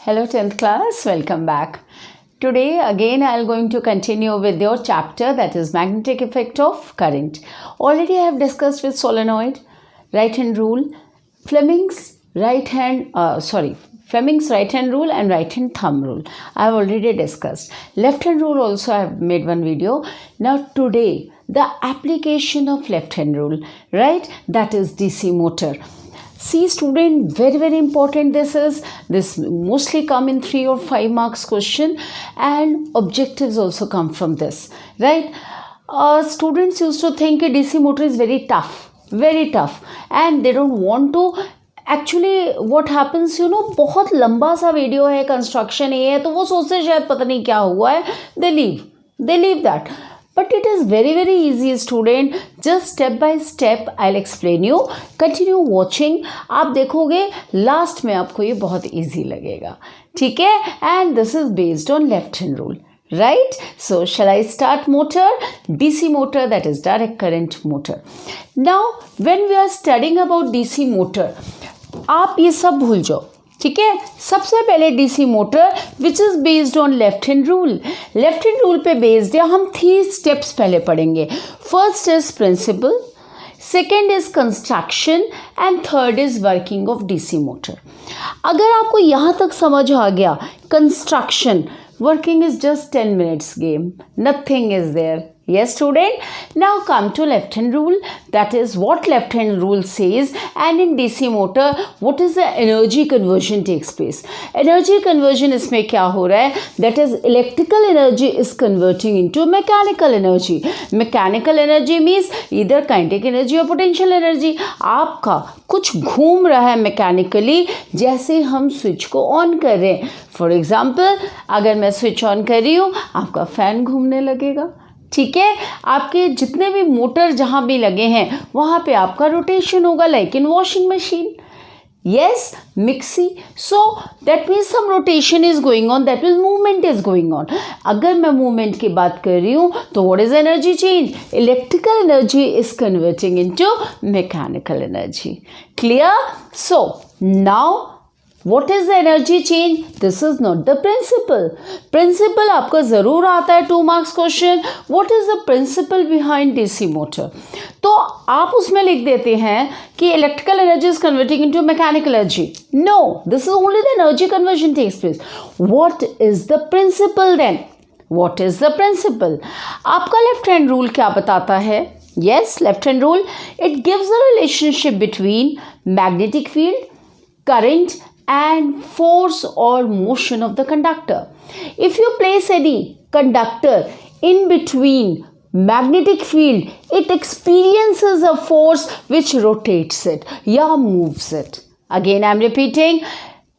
Hello 10th class, welcome back. Today again I am going to continue with your chapter, that is magnetic effect of current. Already I have discussed with solenoid, right hand rule, Fleming's right hand rule and right hand thumb rule. I have already discussed. Left hand rule also I have made one video. Now today the application of left hand rule, right, that is DC motor. See student, very important this mostly come in 3 or 5 marks question and objectives also come from this, right. Students used to think that DC motor is very tough and they don't want to. Actually what happens, बहुत लंबा सा video है, construction ये है, तो वो सोचते शायद पता नहीं क्या हुआ है, they leave that. But it is very easy student, just step by step I'll explain you. Continue watching, आप देखोगे लास्ट में आपको ये बहुत easy लगेगा, ठीक है. And this is based on left hand rule, right? So shall I start motor? DC motor, that is direct current motor. Now when we are studying about DC motor, आप ये सब भूल जाओ, ठीक है. सबसे पहले DC motor which is based on left hand rule पे बेस्ड है. हम 3 स्टेप्स पहले पढ़ेंगे. First is principle, second is construction and third is working of DC motor. अगर आपको यहाँ तक समझ आ गया, construction, working is just 10 minutes game, nothing is there. Yes student, now come to left hand rule, that is what left hand rule says. And in DC motor what is the energy conversion takes place. Energy conversion इसमें क्या हो रहा है, that is electrical energy is converting into mechanical energy. Mechanical energy means either kinetic energy or potential energy. आपका कुछ घूम रहा है मैकेनिकली, जैसे हम स्विच को ऑन कर रहे हैं. फॉर एग्जाम्पल अगर मैं स्विच ऑन कर रही हूँ, आपका फैन घूमने लगेगा, ठीक है. आपके जितने भी मोटर जहाँ भी लगे हैं वहाँ पे आपका रोटेशन होगा, like in washing machine, yes, mixie. So that means some rotation is going on, that means movement is going on. अगर मैं मूवमेंट की बात कर रही हूँ तो what is energy change, electrical energy is converting into mechanical energy. Clear? So now what is the energy change? This is not the principle आपका ज़रूर आता है 2 marks question. What is the principle behind DC motor? तो आप उसमें लिख देते हैं कि electrical energy is converting into mechanical energy. No, this is only the energy conversion takes place. What is the principle then? What is the principle? आपका left hand rule क्या बताता है? Yes, left hand rule, it gives a relationship between magnetic field, current and force or motion of the conductor. If you place any conductor in between magnetic field, it experiences a force which rotates it, moves it. Again I am repeating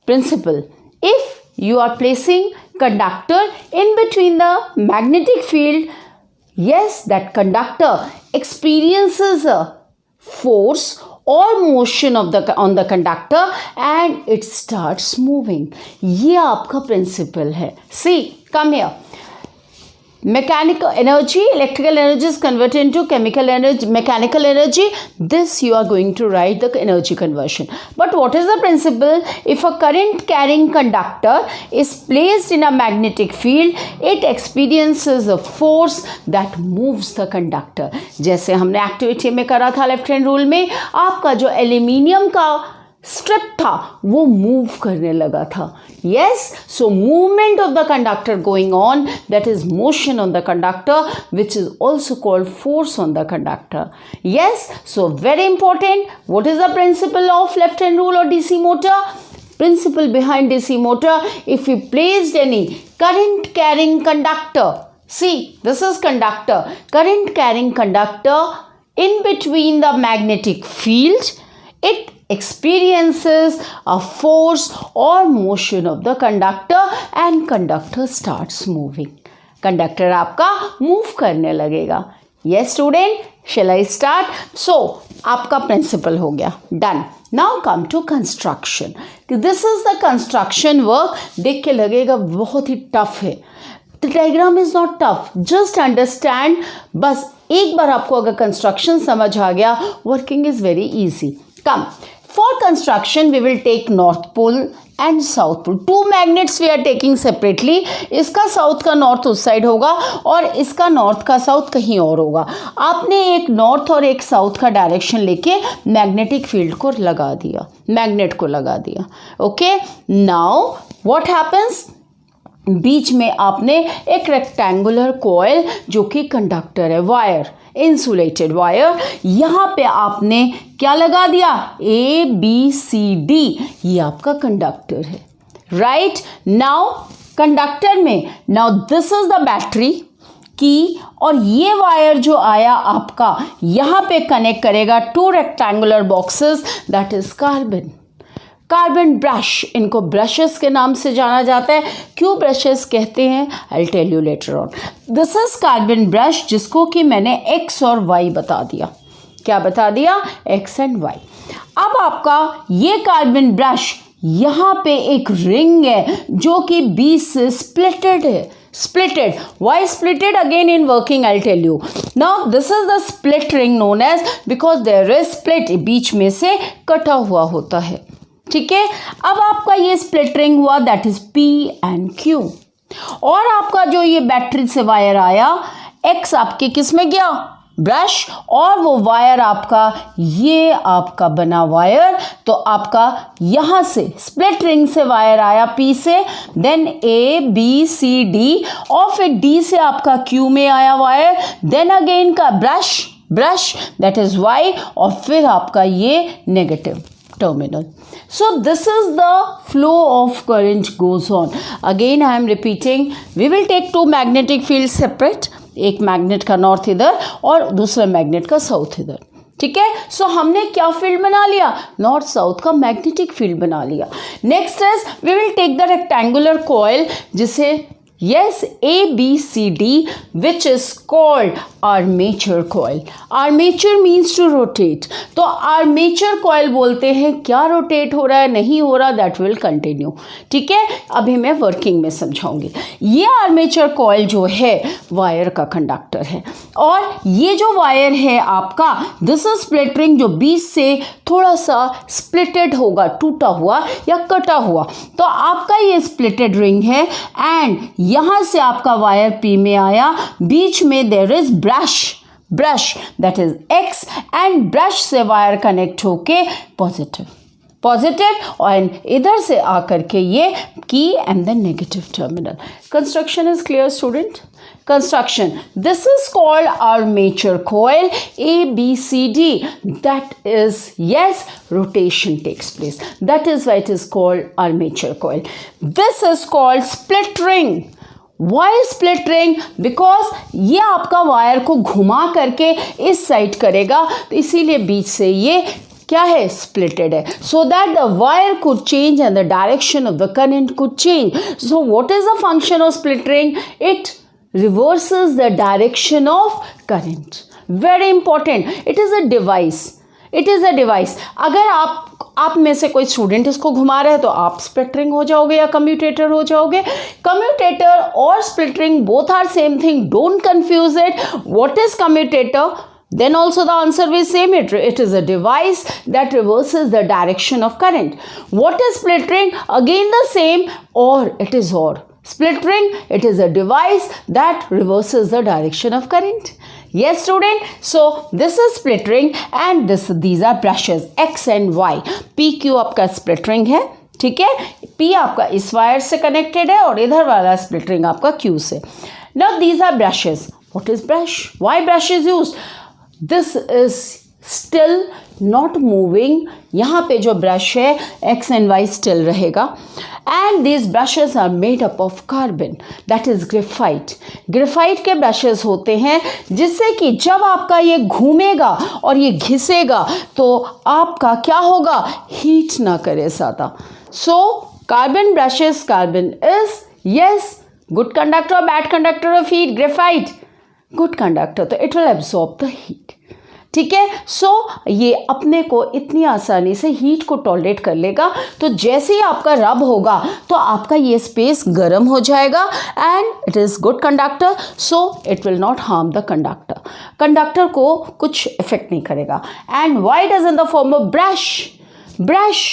principle. If you are placing conductor in between the magnetic field, yes, that conductor experiences a force or motion of on the conductor and it starts moving. ये आपका principle है. See, come here. Mechanical energy, electrical energy is converted into chemical energy, mechanical energy. This you are going to write the energy conversion. But what is the principle? If a current carrying conductor is placed in a magnetic field, it experiences a force that moves the conductor. जैसे हमने activity में करा था left hand rule में, आपका जो aluminium का strip था वो मूव करने लगा था. yes, so movement of the conductor going on, that is motion on the conductor, which is also called force on the conductor. Yes, so very important. What is the principle of left hand rule or DC motor? Principle behind DC motor, if we placed any current carrying conductor, see this is conductor, current carrying conductor in between the magnetic field, it experiences a force or motion of the conductor and conductor starts moving. Conductor आपका move करने लगेगा. Yes student, shall I start? So आपका principle हो गया, done. Now come to construction. This is the construction work. देख के लगेगा बहुत ही tough है. The diagram is not tough, just understand. बस एक बार आपको अगर construction समझ आ गया, working is very easy. Come. For construction, we will take North Pole and South Pole. Two magnets we are taking separately. इसका साउथ का नॉर्थ उस साइड होगा और इसका नॉर्थ का साउथ कहीं और होगा. आपने एक नॉर्थ और एक साउथ का डायरेक्शन लेके मैग्नेटिक फील्ड को लगा दिया, मैग्नेट को लगा दिया. ओके, नाउ व्हाट हैपन्स, बीच में आपने एक रेक्टेंगुलर कॉइल जो कि कंडक्टर है, वायर, इंसुलेटेड वायर, यहाँ पे आपने क्या लगा दिया, ABCD, ये आपका कंडक्टर है. राइट, नाउ कंडक्टर में, now this is the battery की, और ये वायर जो आया आपका यहाँ पे कनेक्ट करेगा two rectangular boxes, that is carbon. Carbon brush, इनको ब्रशेस के नाम से जाना जाता है. क्यों ब्रशेस कहते हैं, I tell you later on. This is carbon brush, जिसको कि मैंने x और y बता दिया. क्या बता दिया, x एंड y. अब आपका ये कार्बन ब्रश, यहाँ पे एक रिंग है जो कि बीच से स्प्लिटेड है. Splitted. Why splitted? Again in working I'll tell you. Now this is the split ring known as, because there is split, बीच में से कटा हुआ होता है. ठीक है, अब आपका ये स्प्लिट रिंग हुआ, that is P and Q. और आपका जो ये बैटरी से वायर आया, X आपके किस में गया, ब्रश, और वो वायर आपका, ये आपका बना वायर, तो आपका यहाँ से स्प्लिट रिंग से वायर आया P से, देन ABCD, और फिर D से आपका Q में आया वायर, देन अगेन का ब्रश दैट इज Y, और फिर आपका ये negative terminal. So this is the flow of current goes on. Again I am repeating, we will take two magnetic fields separate, एक मैग्नेट का north इधर और दूसरा मैग्नेट का साउथ इधर. ठीक है, सो हमने क्या फील्ड बना लिया, नॉर्थ साउथ का मैग्नेटिक फील्ड बना लिया. Next is we will take the rectangular coil, जिसे yes ABCD, which is called armature coil. Armature means to rotate. तो armature coil बोलते हैं, क्या रोटेट हो रहा है, नहीं हो रहा, that will continue. ठीक है, अभी मैं वर्किंग में समझाऊंगी. ये armature coil जो है वायर का कंडक्टर है, और ये जो वायर है आपका, दिस इज स्प्लिट रिंग, जो बीच से थोड़ा सा स्प्लिटेड होगा, टूटा हुआ या कटा हुआ. तो आपका ये स्प्लिटेड रिंग है, एंड यहाँ से आपका वायर P में आया, बीच में there is brush that is X, and brush से वायर कनेक्ट होके पॉजिटिव, और इधर से आकर के ये की and the negative terminal. Construction is clear student. Construction, this is called armature coil, ABCD, that is, yes, rotation takes place, that is why it is called armature coil. This is called split ring. Why split ring? Because ये आपका wire को घुमा करके इस side करेगा, तो इसीलिए बीच से ये क्या है, स्प्लिटेड है, so that the wire could change and the direction of the current could change. So what is the function of split ring? It reverses the direction of current. Very important. It is a device. It is a device. अगर आप में से कोई student इसको घुमा रहा है तो आप स्प्लिट रिंग हो जाओगे या कम्यूटेटर हो जाओगे. कम्यूटेटर और split ring both are same thing. Don't confuse it. What is commutator? Then also the answer will same. It is a device that reverses the direction of current. What is split ring? Again the same, or it is or. Split ring, it is a device that reverses the direction of current. Yes student, so this is split ring and these are brushes X and Y. PQ आपका split ring है, ठीक है. P आपका इस wire से connected है और इधर वाला split ring आपका Q से. Now these are brushes. What is brush? Why brush is used? This is still not moving. यहाँ पे जो ब्रश है X and Y still रहेगा. And these brushes are made up of carbon, that is graphite. Graphite के brushes होते हैं, जिससे कि जब आपका ये घूमेगा और ये घिसेगा तो आपका क्या होगा, हीट ना करे ज़्यादा. So carbon brushes, carbon is yes good conductor or bad conductor of heat? Graphite good conductor, तो it will absorb the heat. ठीक है. सो ये अपने को इतनी आसानी से हीट को टॉलरेट कर लेगा. तो जैसे ही आपका रब होगा तो आपका ये स्पेस गर्म हो जाएगा, and it is good conductor, so it will not harm the conductor. Conductor को कुछ इफेक्ट नहीं करेगा. And why does in the form of brush? Brush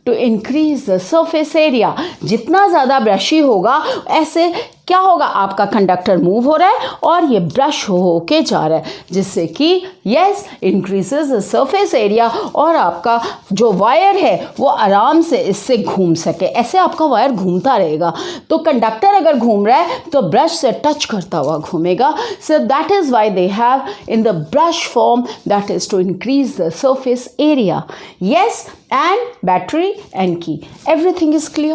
to increase the surface area. जितना ज़्यादा ब्रशी होगा ऐसे क्या होगा, आपका कंडक्टर मूव हो रहा है और ये ब्रश हो के जा रहा है, जिससे कि yes increases the surface area और आपका जो वायर है वो आराम से इससे घूम सके। ऐसे आपका वायर घूमता रहेगा, तो कंडक्टर अगर घूम रहा है तो ब्रश से टच करता हुआ घूमेगा। So that is why they have in the brush form, that is to increase the surface area. Yes, and battery and key. Everything is clear?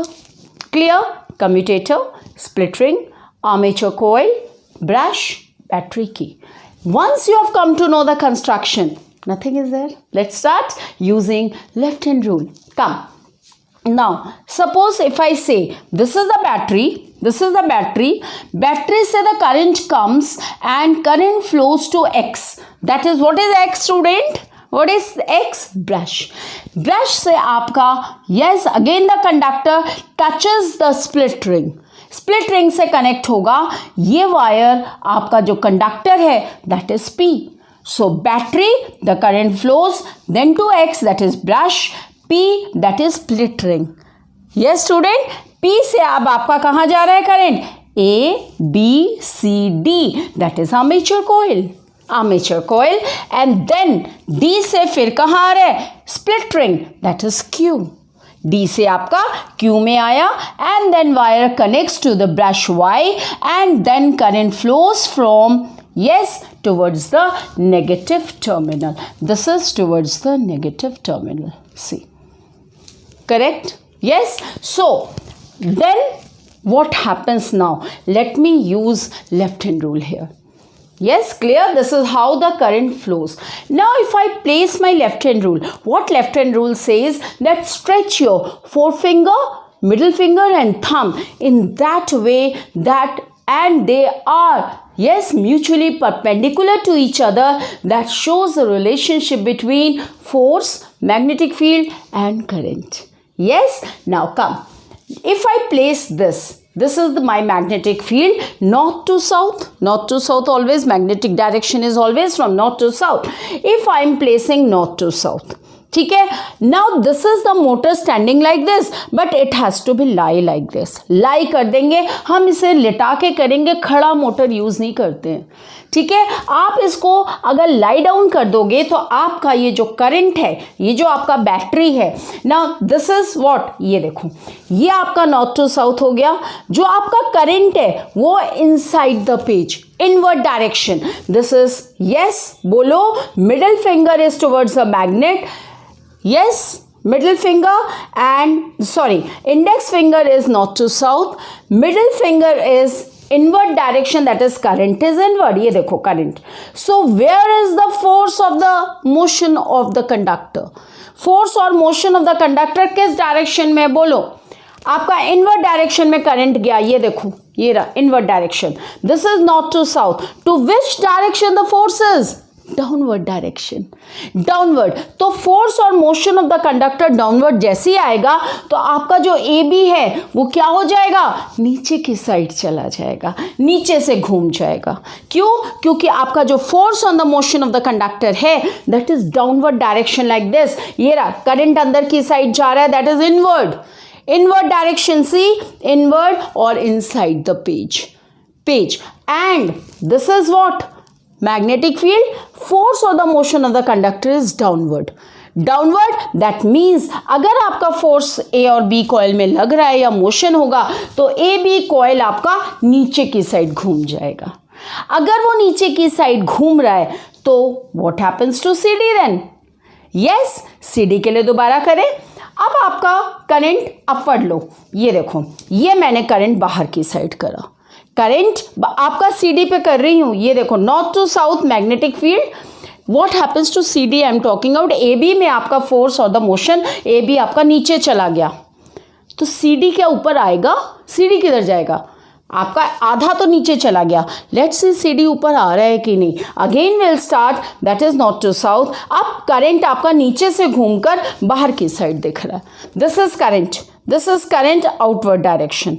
Clear? Commutator, split ring, armature coil, brush, battery, key. Once you have come to know the construction, nothing is there. Let's start using left hand rule. Come. Now, suppose if I say this is the battery, this is the battery. Battery say the current comes and current flows to X. That is, what is X, student? What is X? Brush. Brush से आपका yes again the conductor touches the split ring. Split ring से connect होगा ये wire, आपका जो conductor है that is P. So battery the current flows then to X, that is brush, P that is split ring. Yes student, P से अब आपका कहाँ जा रहा है current? A B C D, that is armature coil. Armature coil and then D से फिर कहाँ आ रहा है? Split ring, that is Q. D से आपका क्यू में आया and then wire connects to the brush Y and then current flows from yes towards the negative terminal. This is towards the negative terminal. See, correct? Yes. So then what happens now? Let me use left hand rule here. Yes, clear? This is how the current flows. Now if I place my left hand rule, what left hand rule says that stretch your forefinger, middle finger and thumb in that way that, and they are yes mutually perpendicular to each other. That shows the relationship between force, magnetic field and current. Yes, now come. If I place this is my magnetic field, north to south. North to south always, magnetic direction is always from north to south. If I am placing north to south, ठीक है, now this is the motor standing like this, but it has to be lie like this. lie कर देंगे, हम इसे लिटा के करेंगे, खड़ा मोटर यूज़ नहीं करते हैं, ठीक है। आप इसको अगर लाई डाउन कर दोगे तो आपका ये जो करंट है, ये जो आपका बैटरी है ना, दिस इज व्हाट, ये देखो ये आपका नॉर्थ टू साउथ हो गया। जो आपका करंट है वो inside the page, inward direction, this is yes, बोलो middle finger is towards the magnet, yes, middle finger and sorry, index finger is north to south, middle finger is inward direction, that is current is inward. ये देखो current. So where is the force of the motion of the conductor? Force और motion of the conductor किस direction में, बोलो? आपका inward direction में current गया, ये देखो ये रहा inward direction. This is north to south. To which direction the force is? Downward direction, downward. तो फोर्स और motion of the conductor downward जैसे ही आएगा तो आपका जो ए बी है वो क्या हो जाएगा? नीचे की साइड चला जाएगा, नीचे से घूम जाएगा। क्यों? क्योंकि आपका जो force on the motion of the conductor है that is downward direction like this. ये रहा करंट अंदर की साइड जा रहा है, that is inward, inward direction, see inward और inside the page and this is what, magnetic field. Force or the motion of the conductor is downward. That means अगर आपका फोर्स A और B coil में लग रहा है या motion होगा तो A B कॉइल आपका नीचे की साइड घूम जाएगा। अगर वो नीचे की साइड घूम रहा है तो what happens to CD then? Yes, CD के लिए दोबारा करें। अब आपका करंट अपवर्ड लो, ये देखो ये मैंने करंट बाहर की साइड करा, करंट आपका CD पे कर रही हूँ, ये देखो north to south magnetic field. What happens to CD? I am talking out AB में आपका फोर्स और द मोशन, AB आपका नीचे चला गया तो CD क्या ऊपर आएगा? CD किधर जाएगा? आपका आधा तो नीचे चला गया। लेट्स सी CD ऊपर आ रहा है कि नहीं। Again will start, that is north to south. अब करंट आपका नीचे से घूमकर बाहर की साइड दिख रहा है, this is current outward direction,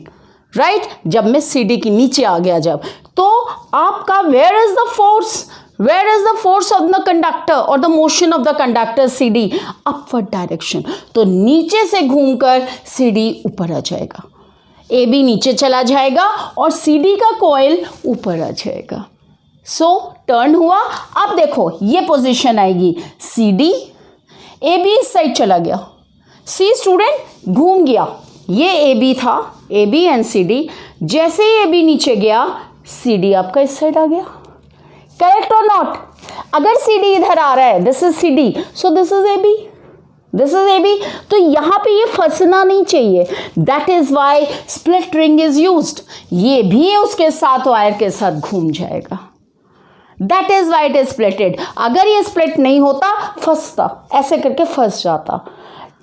right. जब मैं CD के नीचे आ गया जब, तो आपका where is the force? Where is the force of the conductor or the motion of the conductor CD? Upward direction. तो नीचे से घूमकर CD ऊपर आ जाएगा, AB नीचे चला जाएगा और CD का कॉइल ऊपर आ जाएगा. सो टर्न हुआ. अब देखो ये पोजीशन आएगी CD, AB इस साइड चला गया. सी स्टूडेंट घूम गया, ये AB था, AB एंड CD. जैसे ही AB नीचे गया CD आपका इस साइड आ गया. करेक्ट और नॉट? अगर CD इधर आ रहा है, this is CD, so this is AB, this is AB. तो यहाँ पे ये फंसना नहीं चाहिए. That is why split ring is used. ये भी उसके साथ वायर के साथ घूम जाएगा. That is why it is splitted. अगर ये स्प्लिट नहीं होता, फंसता, ऐसे करके फंस जाता.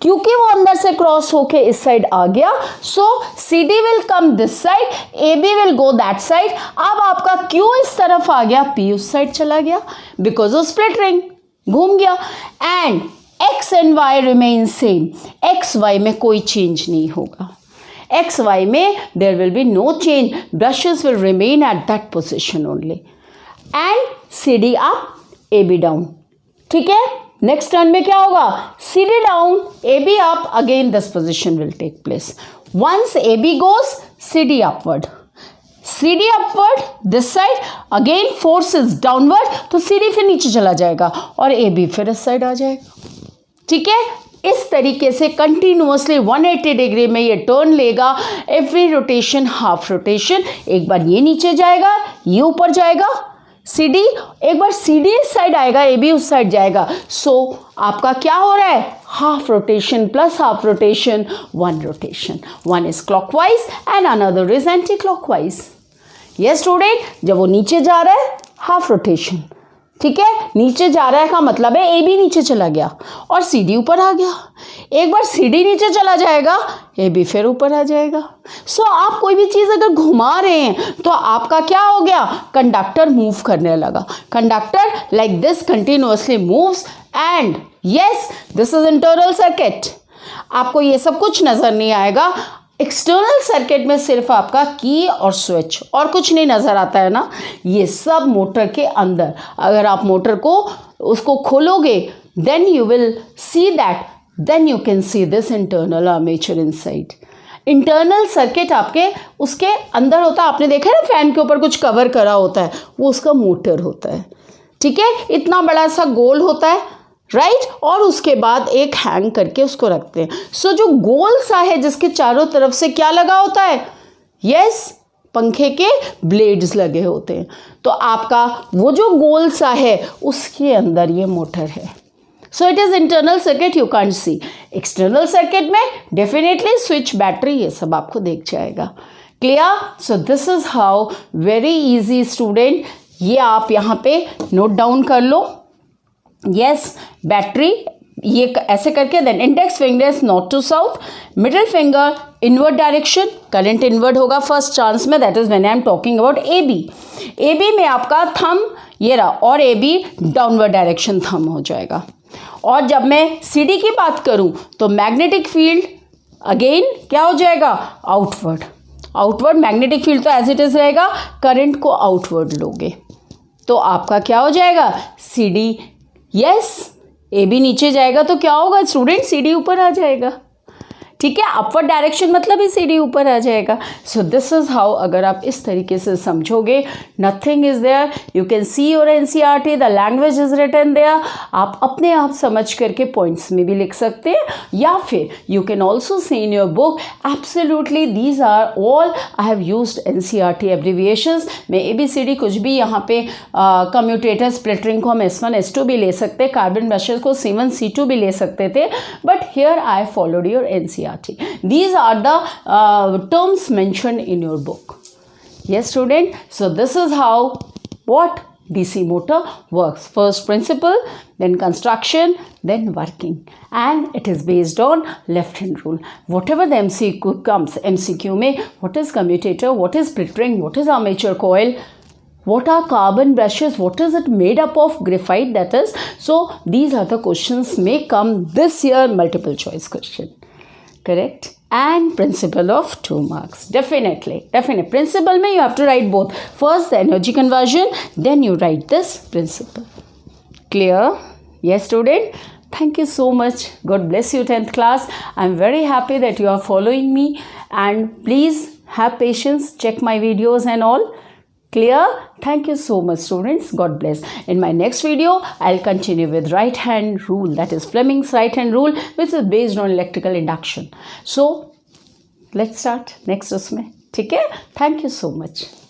क्योंकि वो अंदर से क्रॉस होके इस साइड आ गया, सो CD will come this side, AB will go that side. अब आपका Q इस तरफ आ गया, P उस साइड चला गया, बिकॉज ऑफ स्प्लिट रिंग घूम गया. And X and Y remain same. X Y में कोई चेंज नहीं होगा. X Y में there will be no change. Brushes will remain at that position only. And CD up, AB down. ठीक है. Next turn में क्या होगा? CD down, AB up, again this position will take place. Once AB goes, CD upward, CD upward this side, again force is downward, तो CD फिर नीचे चला जाएगा और AB फिर इस साइड आ जाएगा. ठीक है. इस तरीके से कंटिन्यूअसली 180 डिग्री में ये टर्न लेगा. Every rotation half rotation. एक बार ये नीचे जाएगा, ये ऊपर जाएगा CD, एक बार CD इस साइड आएगा, AB उस साइड जाएगा. सो आपका क्या हो रहा है? Half rotation plus half rotation, one rotation. One is clockwise and another is anti clockwise. Yes student, जब वो नीचे जा रहा है हाफ रोटेशन. ठीक है. नीचे जा रहा है का मतलब है AB नीचे चला गया और CD ऊपर आ गया. एक बार CD नीचे चला जाएगा, AB फिर ऊपर आ जाएगा. सो आप कोई भी चीज़ अगर घुमा रहे हैं तो आपका क्या हो गया? कंडक्टर मूव करने लगा. Conductor like this continuously moves. And yes, this is internal circuit. आपको ये सब कुछ नज़र नहीं आएगा. एक्सटर्नल सर्किट में सिर्फ आपका की और स्विच और कुछ नहीं नज़र आता है ना. ये सब मोटर के अंदर. अगर आप मोटर को उसको खोलोगे, then you will see that, then you can see this internal armature inside. Internal circuit आपके उसके अंदर होता है. आपने देखा है ना, फैन के ऊपर कुछ कवर करा होता है, वो उसका मोटर होता है. ठीक है. इतना बड़ा सा गोल होता है, राइट. और उसके बाद एक हैंग करके उसको रखते हैं. सो जो गोल सा है जिसके चारों तरफ से क्या लगा होता है? यस, पंखे के ब्लेड्स लगे होते हैं. तो आपका वो जो गोल सा है उसके अंदर ये मोटर है. So it is internal circuit, you can't see. External circuit में डेफिनेटली स्विच, बैटरी, ये सब आपको देख जाएगा. Clear? So this is how, very easy student. ये आप यहाँ पे नोट डाउन कर लो. यस, बैटरी ये ऐसे करके, then index fingers north to south, middle finger inward direction. Current inward होगा फर्स्ट चांस में, that is when I am talking about AB. AB में आपका थंब ये रहा और AB डाउनवर्ड डायरेक्शन थंब हो जाएगा. और जब मैं CD की बात करूं तो मैग्नेटिक फील्ड अगेन क्या हो जाएगा? आउटवर्ड. आउटवर्ड मैग्नेटिक फील्ड तो एज इट इज रहेगा, करंट को आउटवर्ड लोगे तो आपका क्या हो जाएगा? CD. यस, AB नीचे जाएगा तो क्या होगा स्टूडेंट? CD ऊपर आ जाएगा. ठीक है. अपवर्ड डायरेक्शन मतलब ही CD ऊपर आ जाएगा. So this is how. अगर आप इस तरीके से समझोगे, nothing is there, you can see your NCERT, the language is written there. आप अपने आप समझ करके पॉइंट्स में भी लिख सकते हैं, या फिर you can also see in your book. Absolutely these are all I have used NCERT abbreviations. मैं ABCD कुछ भी यहाँ पे कम्यूटेटर स्प्लिटरिंग को हम S1 S2 भी ले सकते, कार्बन ब्रशेस को C1 C2 भी ले सकते थे, but here I followed your NCERT. These are the terms mentioned in your book. Yes, student. So this is how what DC motor works. First principle, then construction, then working, and it is based on left hand rule. Whatever the MCQ comes, MCQ में what is commutator, what is split ring, what is armature coil, what are carbon brushes, what is it made up of, graphite that is. So these are the questions may come this year, multiple choice question. correct, and principle of 2 marks. Definitely. Principle mein you have to write both. First the energy conversion, then you write this principle. Clear? Yes, student? Thank you so much. God bless you, 10th class. I am very happy that you are following me, and please have patience, check my videos and all. Clear? Thank you so much, students. God bless. In my next video, I'll continue with right hand rule, that is Fleming's right hand rule, which is based on electrical induction. So let's start next usme. ठीक है? Thank you so much.